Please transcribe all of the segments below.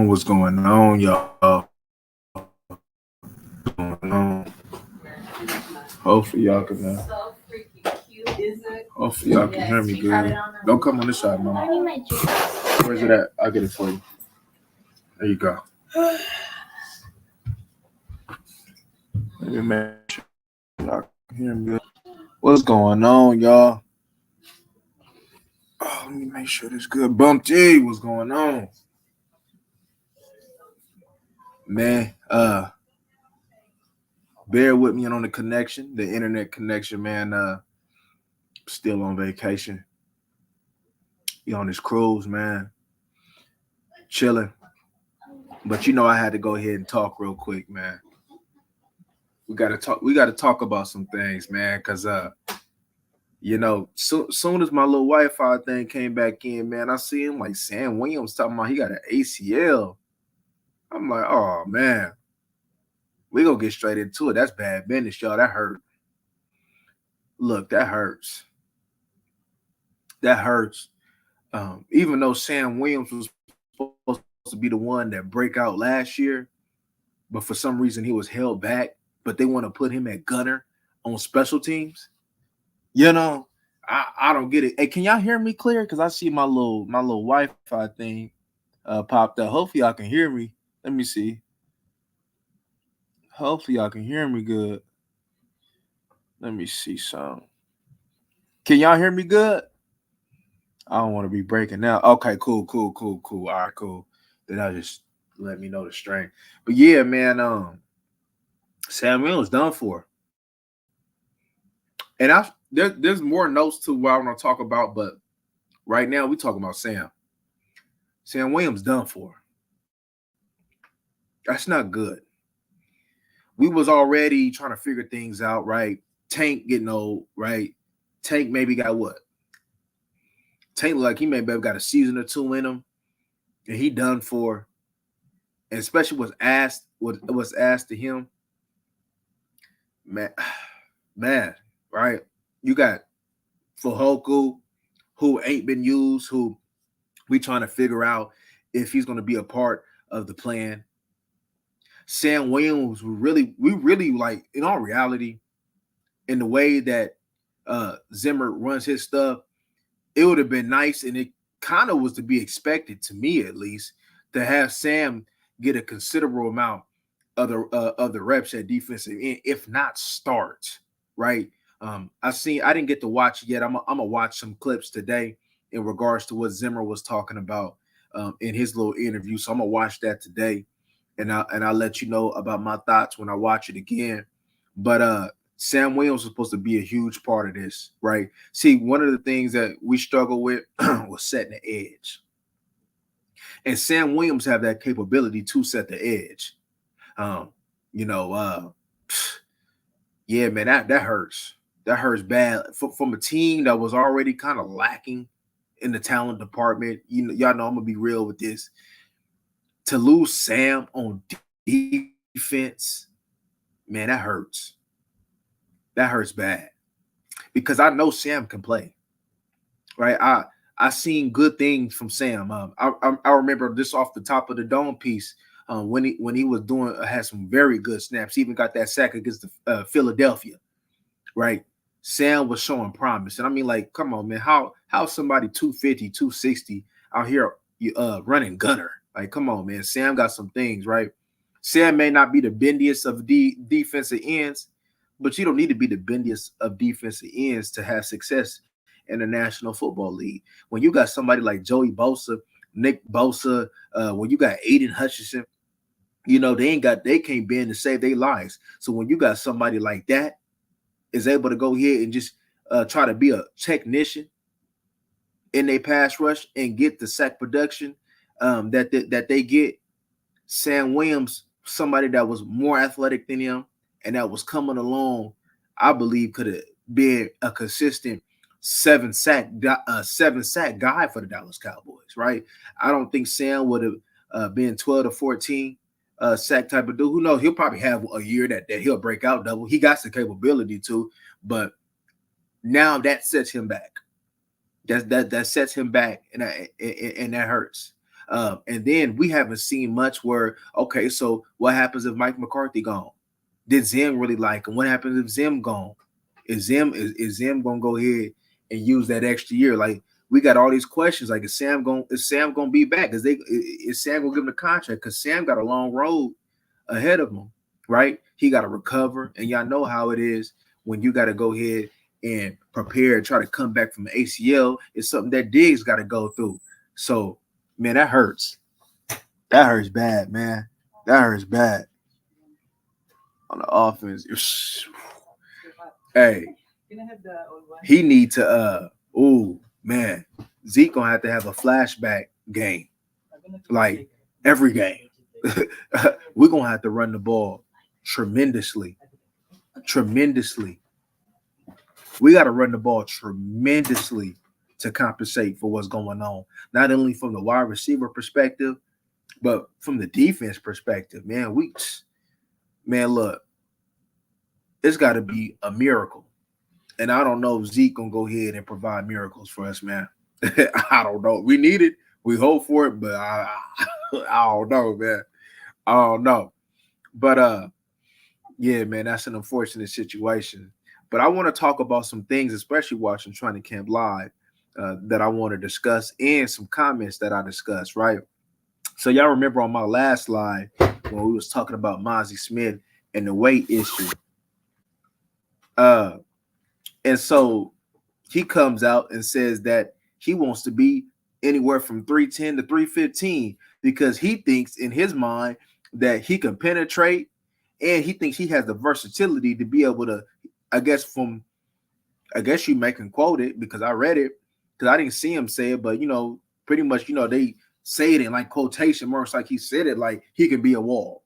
What's going on, y'all? What's going on? Hopefully y'all can hopefully y'all can hear me good. Don't come on this side, mama. Where's it at? I'll get it for you. There you go. Let me make sure y'all can hear me good. What's going on, y'all? Oh, let me make sure this good. Bump G, what's going on? Man, bear with me on the connection, the internet connection, man. Still on vacation. You on this cruise, man. Chilling. But I had to go ahead and talk real quick, man. We gotta talk about some things, man, because soon as my little Wi-Fi thing came back in, man, I see him like Sam Williams talking about he got an ACL. I'm like, oh man, we gonna get straight into it. That's bad business, y'all. That hurt. Look, that hurts. That hurts. Even though Sam Williams was supposed to be the one that break out last year, but for some reason he was held back. But they want to put him at gunner on special teams. I don't get it. Hey, can y'all hear me clear? Because I see my little Wi-Fi thing popped up. Hopefully y'all can hear me. Let me see. Hopefully y'all can hear me good. Let me see some. Can y'all hear me good? I don't want to be breaking out. Okay, cool. All right, cool. Then I'll just let me know the strength. But yeah, man, Sam Williams done for. And there's more notes to what I want to talk about, but right now we talking about Sam. Sam Williams done for. That's not good. We was already trying to figure things out, right? Tank getting old, right? Tank maybe got what? Tank like he maybe got a season or two in him, and he done for. And especially what's asked to him, man, right? You got Fajoku, who ain't been used, who we trying to figure out if he's going to be a part of the plan. Sam Williams, we really like, in all reality, in the way that Zimmer runs his stuff, it would have been nice, and it kind of was to be expected, to me at least, to have Sam get a considerable amount of the reps at defensive end, if not start, right? I didn't get to watch it yet. I'm gonna watch some clips today in regards to what Zimmer was talking about in his little interview. So I'm gonna watch that today, and I'll let you know about my thoughts when I watch it again. But Sam Williams was supposed to be a huge part of this, right? See, one of the things that we struggle with was setting the edge. And Sam Williams have that capability to set the edge. Yeah, man, that hurts. That hurts bad from a team that was already kind of lacking in the talent department. Y'all know I'm gonna be real with this. To lose Sam on defense, man, that hurts. That hurts bad because I know Sam can play, right? I seen good things from Sam. I remember this off the top of the dome piece when he was doing had some very good snaps. He even got that sack against the Philadelphia, right? Sam was showing promise, and I mean, like, come on, man, how somebody 250, 260 out here running gunner? Like, come on, man. Sam got some things, right? Sam may not be the bendiest of defensive ends, but you don't need to be the bendiest of defensive ends to have success in the National Football League. When you got somebody like Joey Bosa, Nick Bosa, when you got Aiden Hutchinson, they can't bend to save their lives. So when you got somebody like that is able to go here and just try to be a technician in their pass rush and get the sack production that they get, Sam Williams, somebody that was more athletic than him and that was coming along, I believe could have been a consistent seven sack guy for the Dallas Cowboys, right? I don't think Sam would have been 12 to 14 sack type of dude. Who knows? He'll probably have a year that he'll break out double. He got the capability to, but now that sets him back. That sets him back, and that hurts. And then we haven't seen much where, okay, so what happens if Mike McCarthy gone? Did Zim really like him? What happens if Zim gone? Is Zim gonna go ahead and use that extra year? Like, we got all these questions. Like, is Sam gonna be back? Is Sam gonna give him the contract? Because Sam got a long road ahead of him, right? He got to recover, and y'all know how it is when you got to go ahead and prepare, try to come back from the ACL. It's something that Diggs got to go through. So, man, that hurts. That hurts bad, man. That hurts bad. On the offense, hey, he need to oh man, Zeke gonna have to have a flashback game, like every game. We're gonna have to run the ball tremendously. We got to run the ball tremendously to compensate for what's going on, not only from the wide receiver perspective, but from the defense perspective. Man, look, it's got to be a miracle. And I don't know if Zeke gonna go ahead and provide miracles for us, man. I don't know. We need it. We hope for it, but I don't know, man. I don't know. But yeah, man, that's an unfortunate situation. But I want to talk about some things, especially watching Training Camp Live, that I want to discuss, and some comments that I discussed, right? So y'all remember on my last slide when we was talking about Mozzie Smith and the weight issue. And so he comes out and says that he wants to be anywhere from 310 to 315 because he thinks in his mind that he can penetrate, and he thinks he has the versatility to be able to, I guess you may can quote it because I read it, because I didn't see him say it, but pretty much, they say it in like quotation marks, like he said it, like he can be a wall.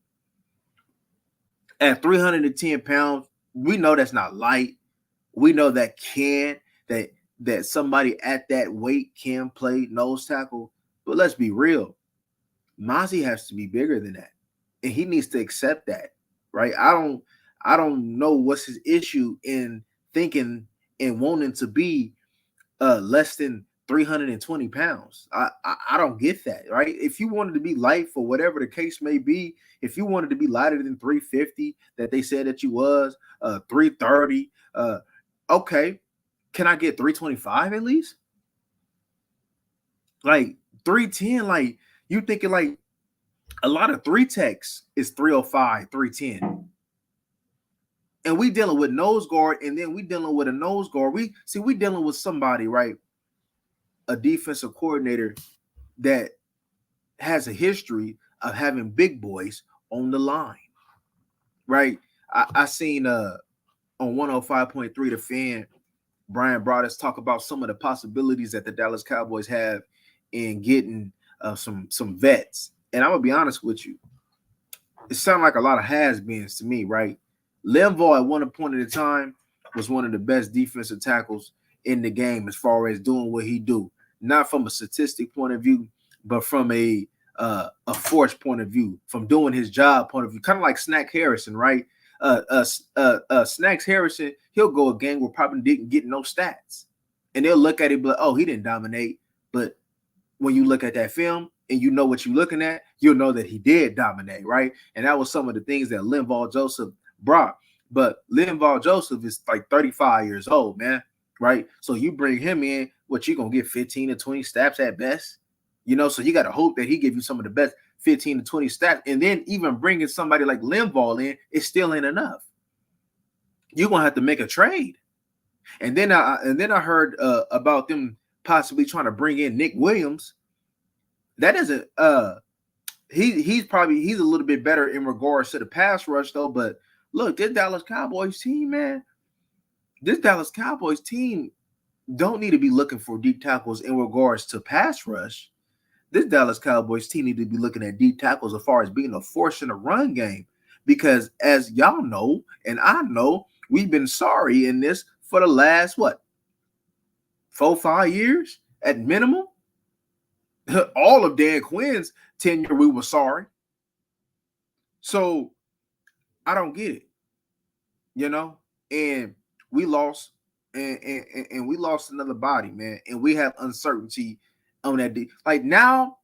At 310 pounds, we know that's not light. We know that somebody at that weight can play nose tackle. But let's be real. Mozzie has to be bigger than that. And he needs to accept that, right? I don't know what's his issue in thinking and wanting to be less than 320 pounds. I don't get that, right? If you wanted to be light for whatever the case may be, if you wanted to be lighter than 350 that they said that you was, 330, okay, can I get 325 at least? Like 310, like you thinking like a lot of 3-techs is 305, 310. And we dealing with nose guard, and then we dealing with a nose guard. We dealing with somebody, right? A defensive coordinator that has a history of having big boys on the line, right? I seen on 105.3 The Fan, Brian Broaddus talk about some of the possibilities that the Dallas Cowboys have in getting some vets. And I'm gonna be honest with you, it sounded like a lot of has-beens to me, right? Linval at one point at a time was one of the best defensive tackles in the game as far as doing what he do, not from a statistic point of view, but from a force point of view, from doing his job point of view, kind of like Snacks Harrison, right? Snacks Harrison, he'll go a game where probably didn't get no stats, and they'll look at it, but he didn't dominate. But when you look at that film and you know what you're looking at, you'll know that he did dominate, right? And that was some of the things that Linval Joseph brought. But Linval Joseph is like 35 years old, man, right? So you bring him in, what, you gonna get 15 to 20 snaps at best? So you got to hope that he give you some of the best 15 to 20 stats. And then even bringing somebody like Linval in, it still ain't enough. You're going to have to make a trade. And then I heard about them possibly trying to bring in Nick Williams. That isn't he's a little bit better in regards to the pass rush though. But look, this Dallas Cowboys team, man, don't need to be looking for deep tackles in regards to pass rush. This Dallas Cowboys team need to be looking at deep tackles as far as being a force in the run game. Because as y'all know, and I know, we've been sorry in this for the last, 4-5 years at minimum. All of Dan Quinn's tenure, we were sorry. So I don't get it, and we lost, and we lost another body, man. And we have uncertainty on that. Like now,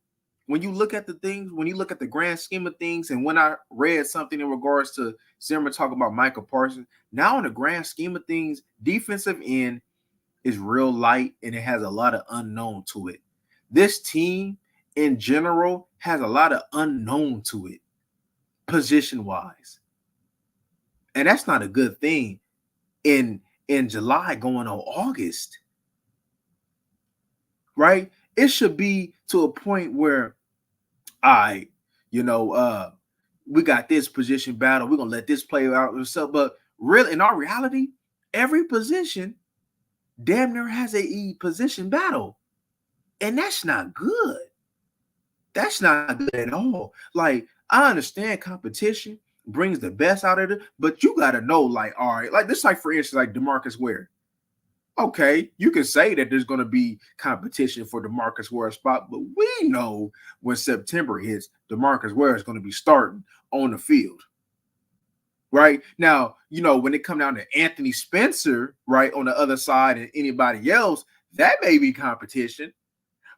when you look at the things, when you look at the grand scheme of things, and when I read something in regards to Zimmer talking about Michael Parsons, now in the grand scheme of things, defensive end is real light and it has a lot of unknown to it. This team in general has a lot of unknown to it, position wise, and that's not a good thing in July going on August, right? It should be to a point where I, we got this position battle. We're gonna let this play out itself. But really, in our reality, every position damn near has a position battle, and that's not good. That's not good at all. Like, I understand competition brings the best out of it, but you gotta know, like, all right, like this, like for instance, like DeMarcus Ware. Okay, you can say that there's going to be competition for DeMarcus Ware spot, but we know when September hits, DeMarcus Ware is going to be starting on the field. Right now, when it come down to Anthony Spencer, right on the other side, and anybody else, that may be competition.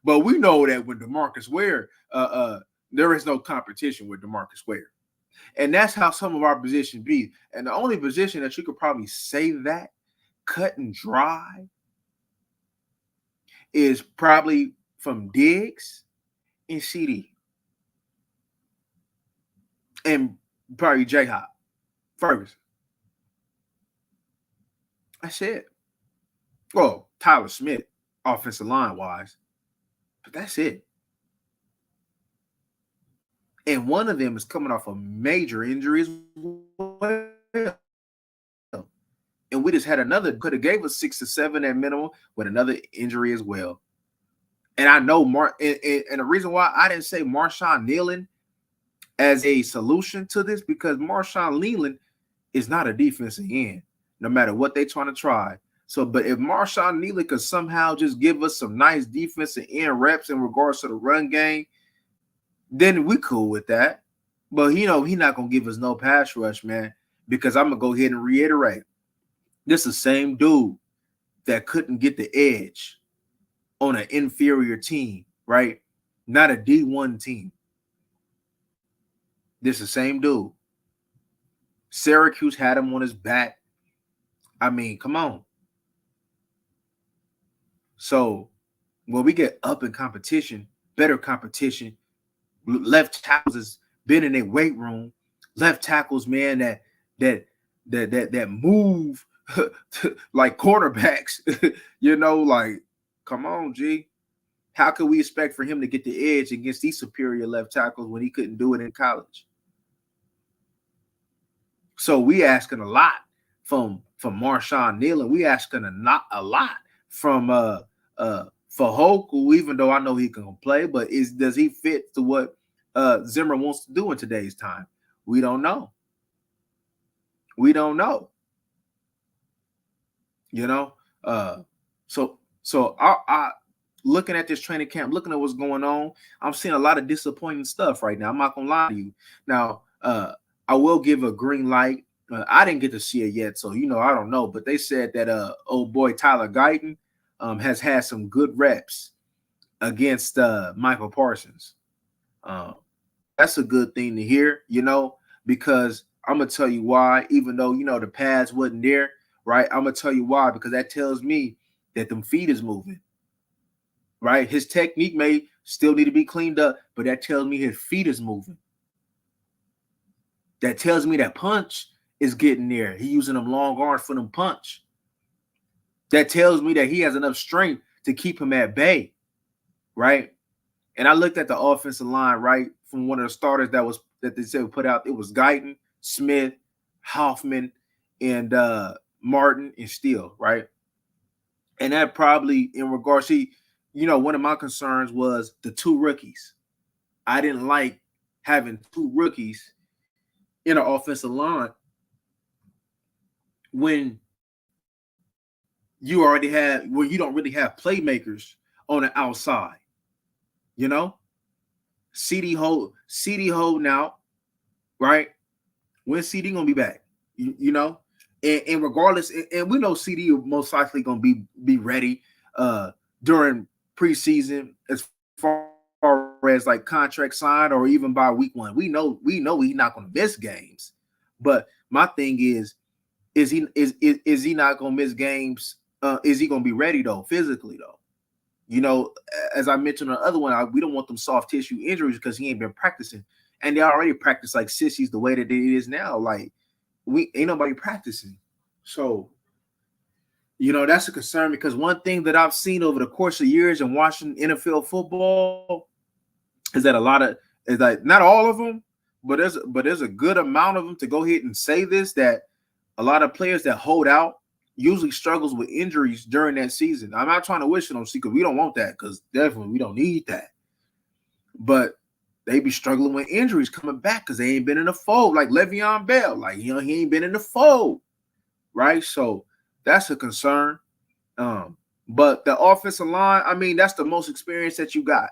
But we know that with DeMarcus Ware, there is no competition with DeMarcus Ware, and that's how some of our positions be. And the only position that you could probably say that cut and dry is probably from Diggs and CD and probably J-Hop Ferguson. That's it. Well, Tyler Smith, offensive line wise, but that's it. And one of them is coming off a major injury as well. And we just had another, could have gave us 6 to 7 at minimum with another injury as well. And I know and the reason why I didn't say Marshawn Kneeland as a solution to this, because Marshawn Kneeland is not a defensive end, no matter what they're trying to try. So, but if Marshawn Kneeland could somehow just give us some nice defensive end reps in regards to the run game, then we cool with that. But he's not gonna give us no pass rush, man, because I'm gonna go ahead and reiterate. This is the same dude that couldn't get the edge on an inferior team, right? Not a D1 team. This is the same dude. Syracuse had him on his back. I mean, come on. So when we get up in competition, better competition, left tackles has been in their weight room. Left tackles, man, that move like quarterbacks, like, come on, G. How could we expect for him to get the edge against these superior left tackles when he couldn't do it in college? So we asking a lot from Marshawn Kneeland. We asking a lot from Fehoko, even though I know he can play, but does he fit to what Zimmer wants to do in today's time? We don't know. We don't know. So I looking at this training camp, looking at what's going on, I'm seeing a lot of disappointing stuff right now. I'm not gonna lie to you. Now, I will give a green light. I didn't get to see it yet, so I don't know. But they said that old boy Tyler Guyton has had some good reps against Michael Parsons. That's a good thing to hear, because I'm gonna tell you why. Even though the pads wasn't there, right? I'm gonna tell you why, because that tells me that them feet is moving. Right? His technique may still need to be cleaned up, but that tells me his feet is moving. That tells me that punch is getting there. He using them long arms for them punch. That tells me that he has enough strength to keep him at bay, right? And I looked at the offensive line, right, from one of the starters that they said put out. It was Guyton, Smith, Hoffman, and Martin and Steele, right? And that probably in regards to, one of my concerns was the two rookies. I didn't like having two rookies in an offensive line when you don't really have playmakers on the outside. CD holding out, right? When's CD gonna be back? And regardless, and we know CD most likely gonna be ready during preseason as far as like contract signed or even by week 1. We know he's not going to miss games. But my thing is he not going to miss games? Is he going to be ready though, physically though? You know, as I mentioned on the other one, we don't want them soft tissue injuries because he ain't been practicing, and they already practice like sissies the way that it is now. Like we ain't nobody practicing, so you know that's a concern because one thing that I've seen over the course of years in watching NFL football is that a lot of is like not all of them, but there's a good amount of them to go ahead and say this that a lot of players that hold out usually struggles with injuries during that season. I'm not trying to wish it on C because we don't want that because definitely we don't need that. But they be struggling with injuries coming back because they ain't been in the fold like Le'Veon Bell. Like, you know, he ain't been in the fold, right? So that's a concern. But the offensive line, I mean, that's the most experience that you got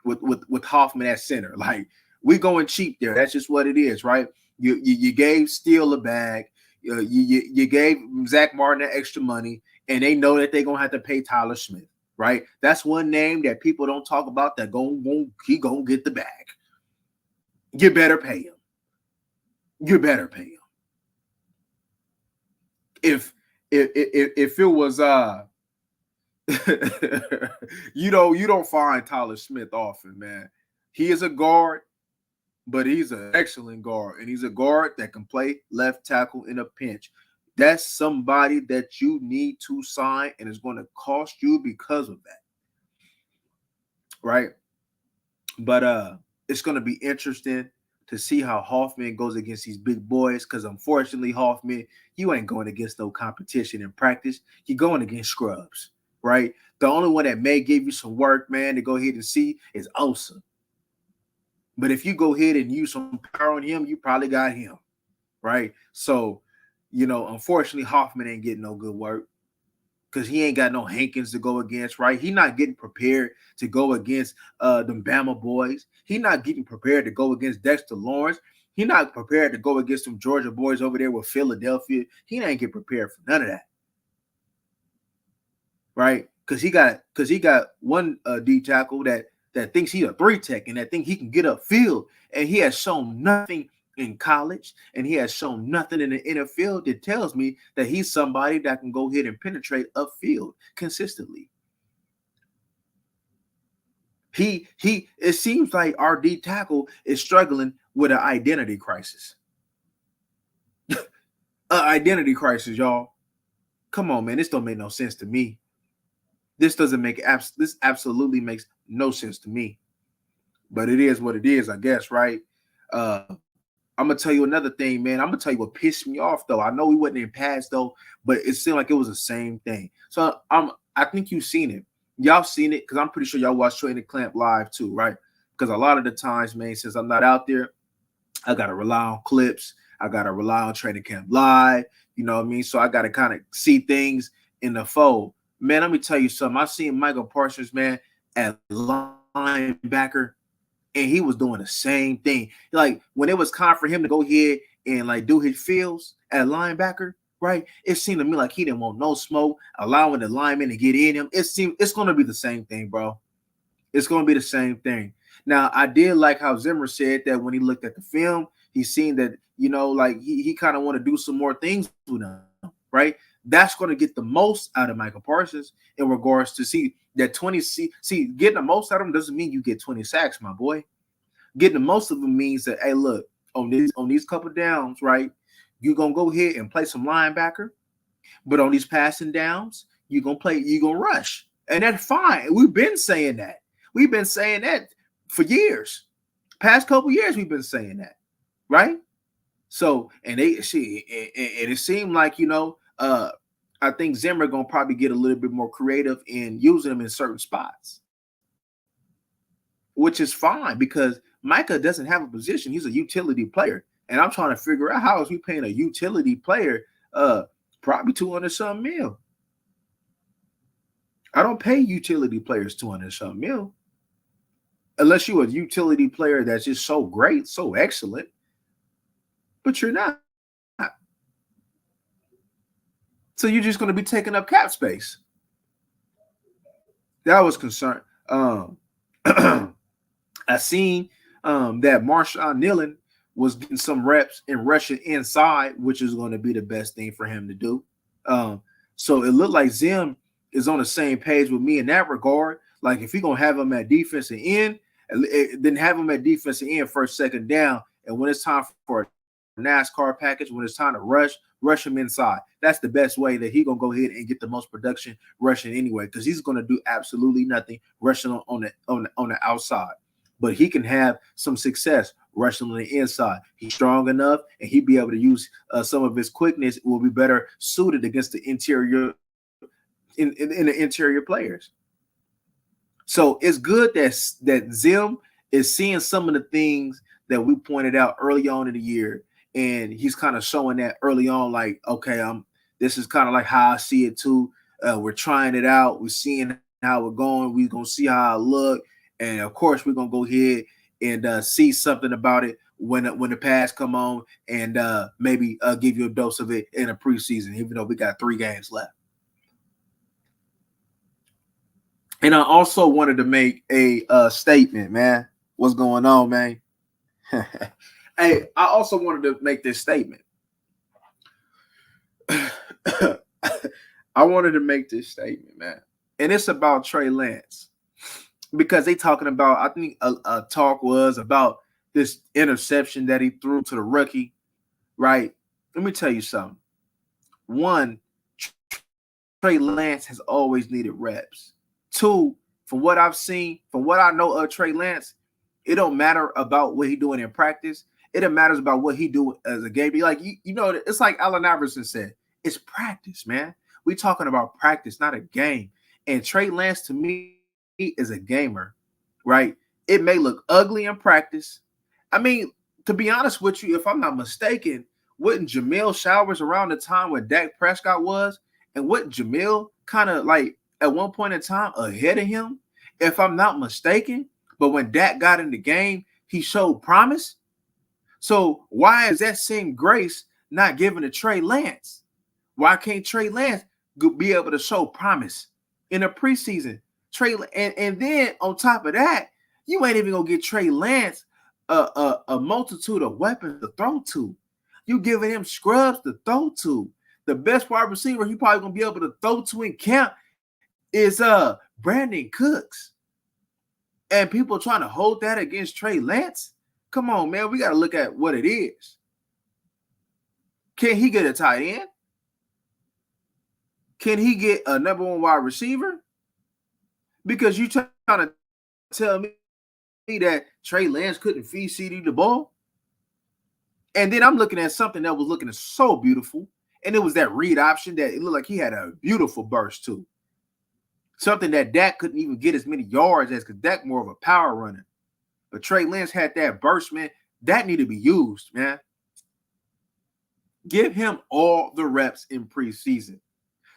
with Hoffman at center. Like, we going cheap there. That's just what it is, right? You gave Steele a bag. You gave Zach Martin that extra money, and they know that they're gonna have to pay Tyler Smith, right? That's one name that people don't talk about. That he gonna get the bag. You better pay him. You better pay him. If it was you don't find Tyler Smith often, man. He is a guard. But he's an excellent guard, and he's a guard that can play left tackle in a pinch. That's somebody that you need to sign, and it's going to cost you because of that, right? But it's going to be interesting to see how Hoffman goes against these big boys because, unfortunately, Hoffman, you ain't going against no competition in practice. You're going against scrubs, right? The only one that may give you some work, man, to go ahead and see is Osa. But if you go ahead and use some power on him, you probably got him, right? So, you know, unfortunately, Hoffman ain't getting no good work because he ain't got no Hankins to go against, right? He not getting prepared to go against them Bama boys. He not getting prepared to go against Dexter Lawrence. He not prepared to go against some Georgia boys over there with Philadelphia. He ain't get prepared for none of that, right? Because he got one D tackle that thinks he's a 3-tech and that think he can get upfield. And he has shown nothing in college and he has shown nothing in the NFL that tells me that he's somebody that can go ahead and penetrate upfield consistently. It seems like our D tackle is struggling with an identity crisis. An identity crisis, y'all. Come on, man. This don't make no sense to me. This absolutely makes no sense to me. But it is what it is, I guess, right? I'm gonna tell you another thing, man. I'm gonna tell you what pissed me off, though. I know we wasn't in pads, though, but it seemed like it was the same thing. So I think you've seen it. Y'all seen it because I'm pretty sure y'all watch Training Camp live too, right? Because a lot of the times, man, since I'm not out there, I gotta rely on clips. I gotta rely on Training Camp live. You know what I mean? So I gotta kind of see things in the fold. Man, let me tell you something. I've seen Michael Parsons, man, at linebacker, and he was doing the same thing. Like when it was time for him to go ahead and like do his feels at linebacker, right? It seemed to me like he didn't want no smoke, allowing the lineman to get in him. It's going to be the same thing, bro. It's going to be the same thing. Now, I did like how Zimmer said that when he looked at the film, he seen that, you know, like he kind of want to do some more things with him, right? That's going to get the most out of Michael Parsons in regards to see that 20. See, getting the most out of him doesn't mean you get 20 sacks, my boy. Getting the most of them means that, hey, look, on these couple downs, right, you're going to go ahead and play some linebacker, but on these passing downs, you're going to rush. And that's fine. We've been saying that. We've been saying that for years. Past couple years, we've been saying that, right? So, and it seemed like, you know, I think Zimmer gonna probably get a little bit more creative in using them in certain spots, which is fine because Micah doesn't have a position. He's a utility player, and I'm trying to figure out how is we paying a utility player probably 200 something mil. I don't pay utility players 200 something mil unless you're a utility player that's just so great, so excellent, but you're not. So you're just going to be taking up cap space. That was concerned. I seen that Marshawn Nillen was getting some reps and rushing inside, which is going to be the best thing for him to do. So it looked like Zim is on the same page with me in that regard. Like if you're gonna have him at defensive end, then have him at defensive end first, second down, and when it's time for a NASCAR package, when it's time to rush him inside. That's the best way that he gonna go ahead and get the most production rushing anyway, because he's gonna do absolutely nothing rushing on the outside. But he can have some success rushing on the inside. He's strong enough, and he'd be able to use some of his quickness. Will be better suited against the interior in the interior players. So it's good that Zim is seeing some of the things that we pointed out early on in the year, and he's kind of showing that early on, like, okay, this is kind of like how I see it too. We're trying it out. We're seeing how we're going. We're gonna see how I look. And of course, we're gonna go ahead and see something about it when the pass come on, and maybe give you a dose of it in a preseason, even though we got 3 games left. And I also wanted to make a statement, man. What's going on, man? Hey, I also wanted to make this statement. I wanted to make this statement, man, and it's about Trey Lance. Because they talking about, I think a talk was about this interception that he threw to the rookie, right? Let me tell you something. One, Trey Lance has always needed reps. 2, from what I've seen, from what I know of Trey Lance, it don't matter about what he doing in practice. It matters about what he do as a game. Like you know, it's like Allen Iverson said, it's practice, man. We talking about practice, not a game. And Trey Lance, to me, is a gamer, right? It may look ugly in practice. I mean, to be honest with you, if I'm not mistaken, wasn't Jamil Showers around the time when Dak Prescott was, and what Jamil kind of like at one point in time ahead of him, if I'm not mistaken. But when Dak got in the game, he showed promise. So why is that same grace not given to Trey Lance? Why can't Trey Lance be able to show promise in a preseason? And then on top of that, you ain't even gonna get Trey Lance a multitude of weapons to throw to. You giving him scrubs to throw to. The best wide receiver he probably gonna be able to throw to in camp is Brandon Cooks. And people trying to hold that against Trey Lance. Come on, man. We got to look at what it is. Can he get a tight end? Can he get a number 1 wide receiver? Because you trying to tell me that Trey Lance couldn't feed CD the ball? And then I'm looking at something that was looking so beautiful. And it was that read option that it looked like he had a beautiful burst too. Something that Dak couldn't even get as many yards as, because Dak more of a power runner. But Trey Lance had that burst, man. That need to be used, man. Give him all the reps in preseason.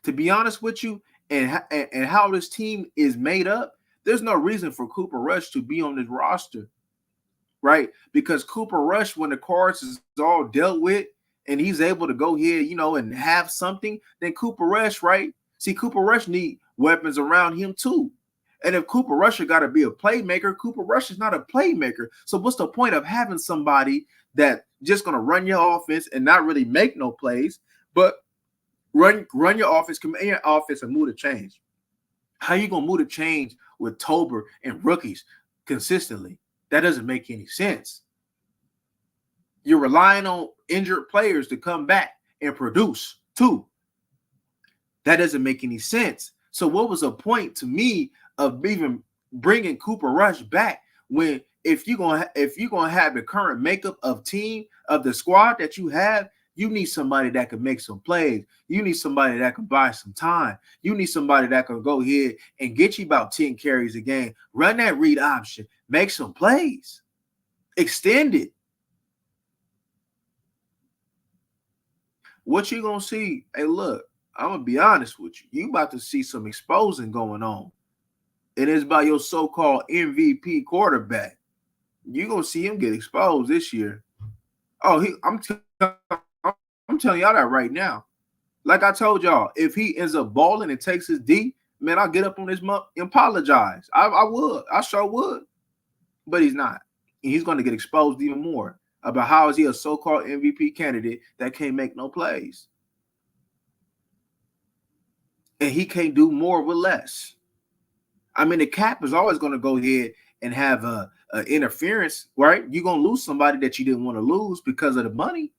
To be honest with you, and how this team is made up, there's no reason for Cooper Rush to be on this roster, right? Because Cooper Rush, when the cards is all dealt with and he's able to go here, you know, and have something, then Cooper Rush, right? See, Cooper Rush need weapons around him too. And if Cooper Rush got to be a playmaker, Cooper Rush is not a playmaker. So what's the point of having somebody that just going to run your offense and not really make no plays, but run your offense, command your offense, and move the change? How you going to move the change with Tober and rookies consistently? That doesn't make any sense. You're relying on injured players to come back and produce too. That doesn't make any sense. So what was the point to me of even bringing Cooper Rush back when if you're gonna have the current makeup of team of the squad that you have, you need somebody that can make some plays. You need somebody that can buy some time. You need somebody that can go ahead and get you about 10 carries a game. Run that read option. Make some plays. Extend it. What you gonna see? Hey, look, I'm gonna be honest with you. You about to see some exposing going on. And it's by your so-called MVP quarterback. You're gonna see him get exposed this year. Oh, I'm telling y'all that right now. Like I told y'all, if he ends up balling and takes his D, man, I'll get up on this month and apologize. I would. I sure would. but he's not. And he's going to get exposed even more about how is he a so-called MVP candidate that can't make no plays. And he can't do more with less. I mean, the cap is always going to go ahead and have a interference, right? You're going to lose somebody that you didn't want to lose because of the money.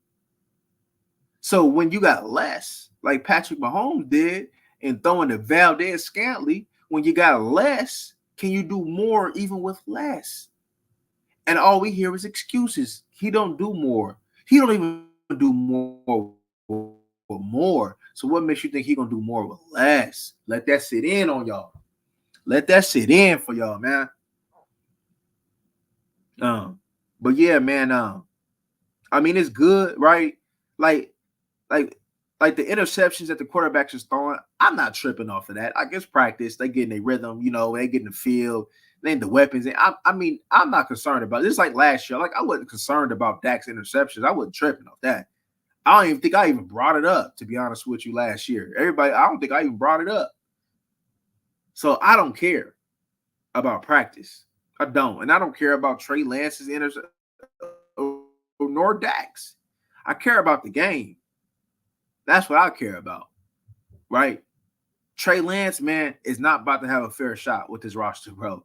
So when you got less, like Patrick Mahomes did, and throwing the Valdez-Scantling, when you got less, can you do more even with less? And all we hear is excuses. He don't do more. He don't even do more with more. So what makes you think he gonna do more with less? Let that sit in on y'all. Let that sit in for y'all, man. But yeah, man. I mean, it's good, right? Like the interceptions that the quarterbacks is throwing. I'm not tripping off of that. I guess practice, they getting their rhythm, they get in the field, they in the weapons. And I mean, I'm not concerned about it. It's like last year. Like, I wasn't concerned about Dak's interceptions. I wasn't tripping off that. I don't even think I even brought it up, to be honest with you, last year. I don't think I even brought it up. So I don't care about practice. I don't. And I don't care about Trey Lance's interception nor Dak's. I care about the game. That's what I care about, right? Trey Lance, man, is not about to have a fair shot with his roster, bro.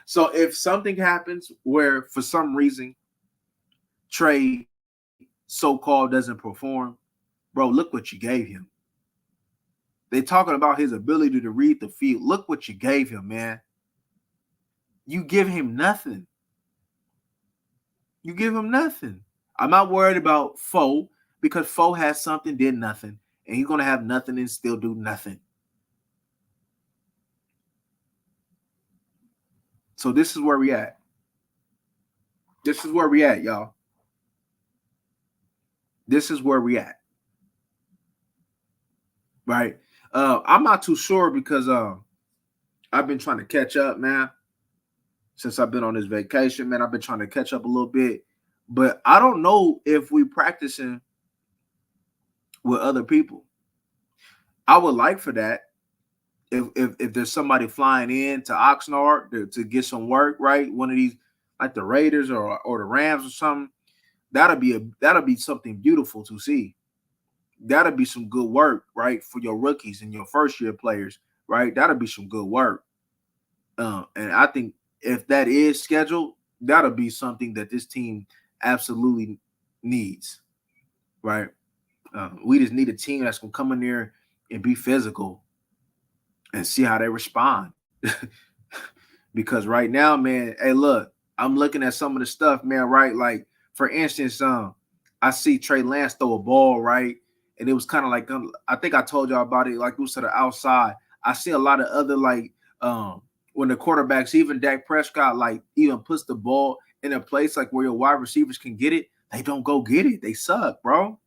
So if something happens where for some reason Trey so-called doesn't perform, bro, look what you gave him. They're talking about his ability to read the field. Look what you gave him, man. You give him nothing. You give him nothing. I'm not worried about Foe because Foe has something, did nothing. And he's going to have nothing and still do nothing. So this is where we at. This is where we at, y'all. This is where we at. Right? I'm not too sure because I've been trying to catch up, man. Since I've been on this vacation, man, I've been trying to catch up a little bit. But I don't know if we practicing with other people. I would like for that. If there's somebody flying in to Oxnard to get some work, right? One of these, like the Raiders or the Rams or something, that'll be something beautiful to see. That'll be some good work, right, for your rookies and your first year players, right? That'll be some good work. And I think if that is scheduled, that'll be something that this team absolutely needs, right? We just need a team that's gonna come in there and be physical and see how they respond. Because right now, man, hey, look, I'm looking at some of the stuff, man, right? Like, for instance, I see Trey Lance throw a ball, right? And it was kind of like, I think I told y'all about it, like it was to the outside. I see a lot of other, like, when the quarterbacks, even Dak Prescott, like, even puts the ball in a place like where your wide receivers can get it, they don't go get it. They suck, bro.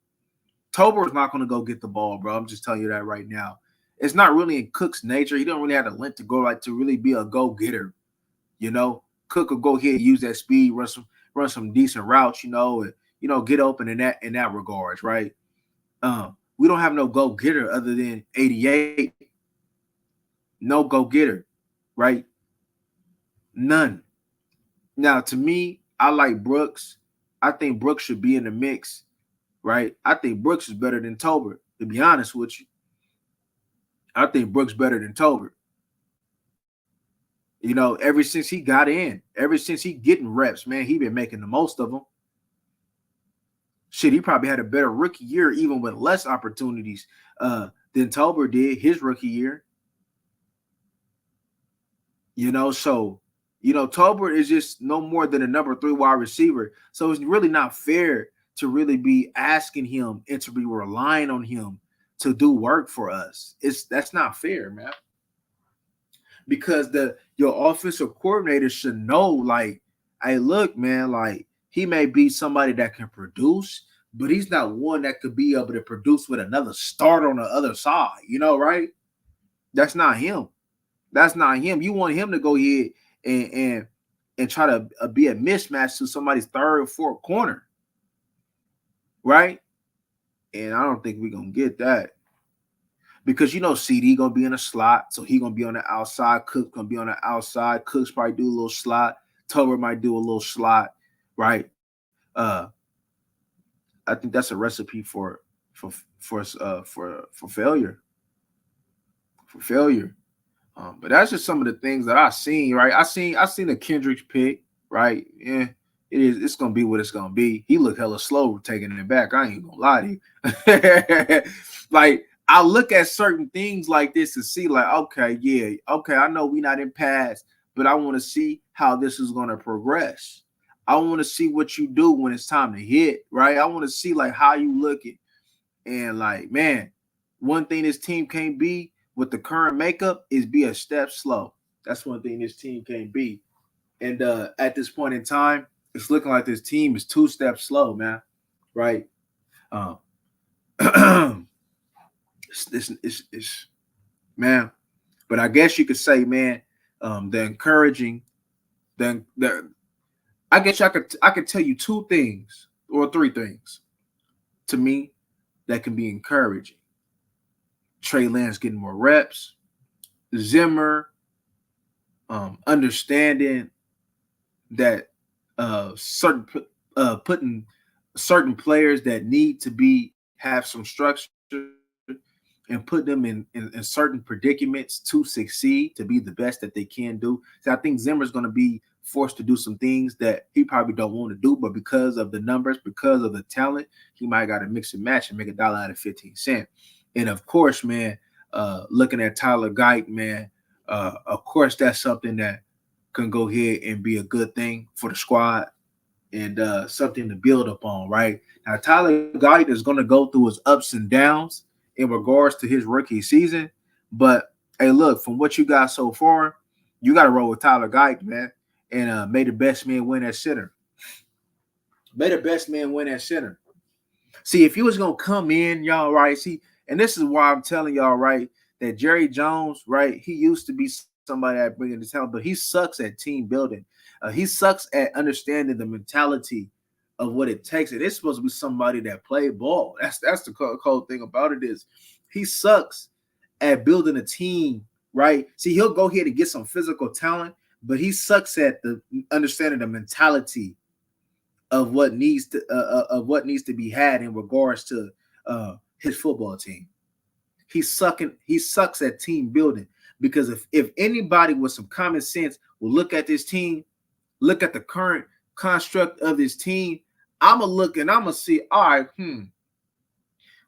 Tober's not going to go get the ball, bro. I'm just telling you that right now. It's not really in Cook's nature. He don't really have the length to go, like, to really be a go-getter. Cook will go ahead and use that speed, run some decent routes, and get open in that regards, right? We don't have no go-getter other than 88. No go-getter, right? None. Now, to me, I like Brooks. I think Brooks should be in the mix, right? I think Brooks is better than Tober, to be honest with you. I think Brooks better than Tober. Ever since he got in, ever since he getting reps, man, he been making the most of them. Shit, he probably had a better rookie year, even with less opportunities than Tober did his rookie year. So Tober is just no more than a number 3 wide receiver. So it's really not fair to really be asking him and to be relying on him to do work for us. That's not fair, man. Because your offensive coordinator should know, like, hey, look, man, like, he may be somebody that can produce, but he's not one that could be able to produce with another starter on the other side, right? That's not him. That's not him. You want him to go ahead and try to be a mismatch to somebody's third or fourth corner, right? And I don't think we're going to get that. Because CD gonna be in a slot, so he gonna be on the outside. Cook gonna be on the outside. Cook's probably do a little slot. Tolbert might do a little slot, right? I think that's a recipe for failure. For failure. But that's just some of the things that I seen, right? I seen a Kendricks pick, right? Yeah, it's gonna be what it's gonna be. He looked hella slow taking it back. I ain't gonna lie to you. Like I look at certain things like this to see, like, okay, yeah, okay, I know we not in pass, but I want to see how this is gonna progress. I want to see what you do when it's time to hit, right? I want to see like how you looking. And like, man, one thing this team can't be with the current makeup is be a step slow. That's one thing this team can't be. And at this point in time, it's looking like this team is 2 steps slow, man. Right? Um, it's man. But I guess you could say, man, the encouraging, the I guess I could tell you 2 things or 3 things to me that can be encouraging. Trey Lance getting more reps, Zimmer understanding that certain putting certain players that need to be have some structure and put them in certain predicaments to succeed, to be the best that they can do. So I think Zimmer's going to be forced to do some things that he probably don't want to do, but because of the numbers, because of the talent, he might got to mix and match and make $1 out of 15 cents. And of course, man, looking at Tyler Guyton, man, of course that's something that can go ahead and be a good thing for the squad and something to build upon, right? Now, Tyler Guyton is going to go through his ups and downs in regards to his rookie season. But, hey, look, from what you got so far, you got to roll with Tyler Guyton, man, and may the best man win at center. May the best man win at center. See, if he was going to come in, y'all, right, see, and this is why I'm telling y'all, right, that Jerry Jones, right, he used to be somebody that bringing the talent, but he sucks at team building. He sucks at understanding the mentality of what it takes. And it's supposed to be somebody that played ball. That's the cold thing about it is he sucks at building a team, right? See, he'll go ahead and get some physical talent, but he sucks at the understanding the mentality of what needs to be had in regards to his football team. He sucks at team building because if anybody with some common sense will look at this team, look at the current construct of this team, I'm gonna look and I'm gonna see, all right,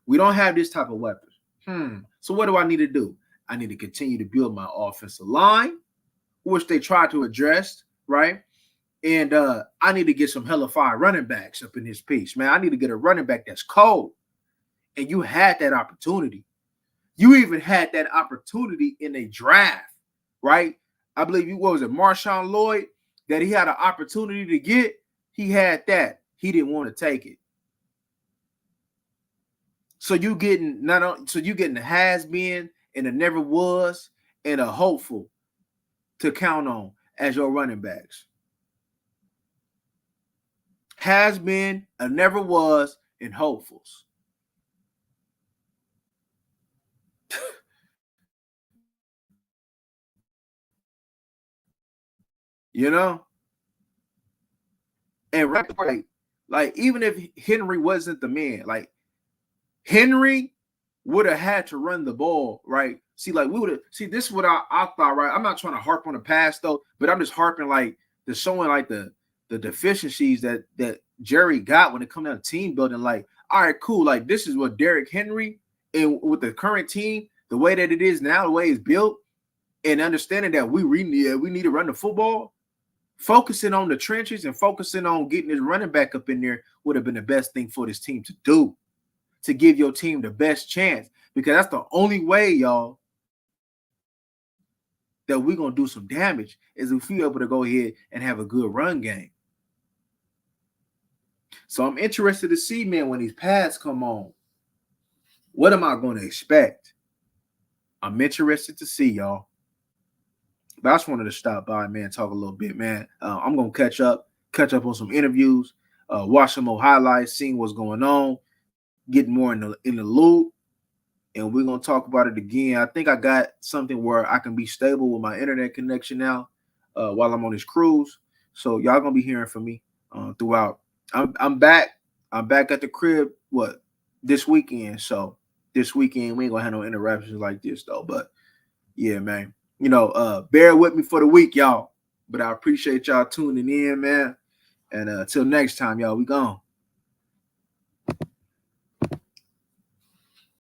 we don't have this type of weapons. So what do I need to do? I need to continue to build my offensive line, which they try to address, right? And I need to get some hella fire running backs up in this piece, man. I need to get a running back that's cold. And you had that opportunity. You even had that opportunity in a draft, right? I believe what was it, Marshawn Lloyd, that he had an opportunity to get. He had that. He didn't want to take it. So you getting the has been and a never was and a hopeful to count on as your running backs. Has been, a never was, and hopefuls. You know? And right, like even if Henry wasn't the man, like Henry would have had to run the ball, right? See, like we would have this is what I thought, right? I'm not trying to harp on the past though, but I'm just harping like the showing like the deficiencies that Jerry got when it comes down to team building. Like, all right, cool. Like this is what Derrick Henry and with the current team, the way that it is now, the way it's built, and understanding that we need to run the football. Focusing on the trenches and focusing on getting his running back up in there would have been the best thing for this team to do, to give your team the best chance, because that's the only way, y'all, that we're going to do some damage is if we're able to go ahead and have a good run game. So I'm interested to see, man, when these pads come on, what am I going to expect? I'm interested to see, y'all. But I just wanted to stop by, man, talk a little bit, man. I'm gonna catch up on some interviews, watch some more highlights, seeing what's going on, getting more in the loop, and we're gonna talk about it again. I think I got something where I can be stable with my internet connection now while I'm on this cruise. So y'all gonna be hearing from me throughout. I'm back. I'm back at the crib. What this weekend? So this weekend we ain't gonna have no interruptions like this though. But yeah, man. Bear with me for the week, y'all. But I appreciate y'all tuning in, man. And until next time, y'all, we gone.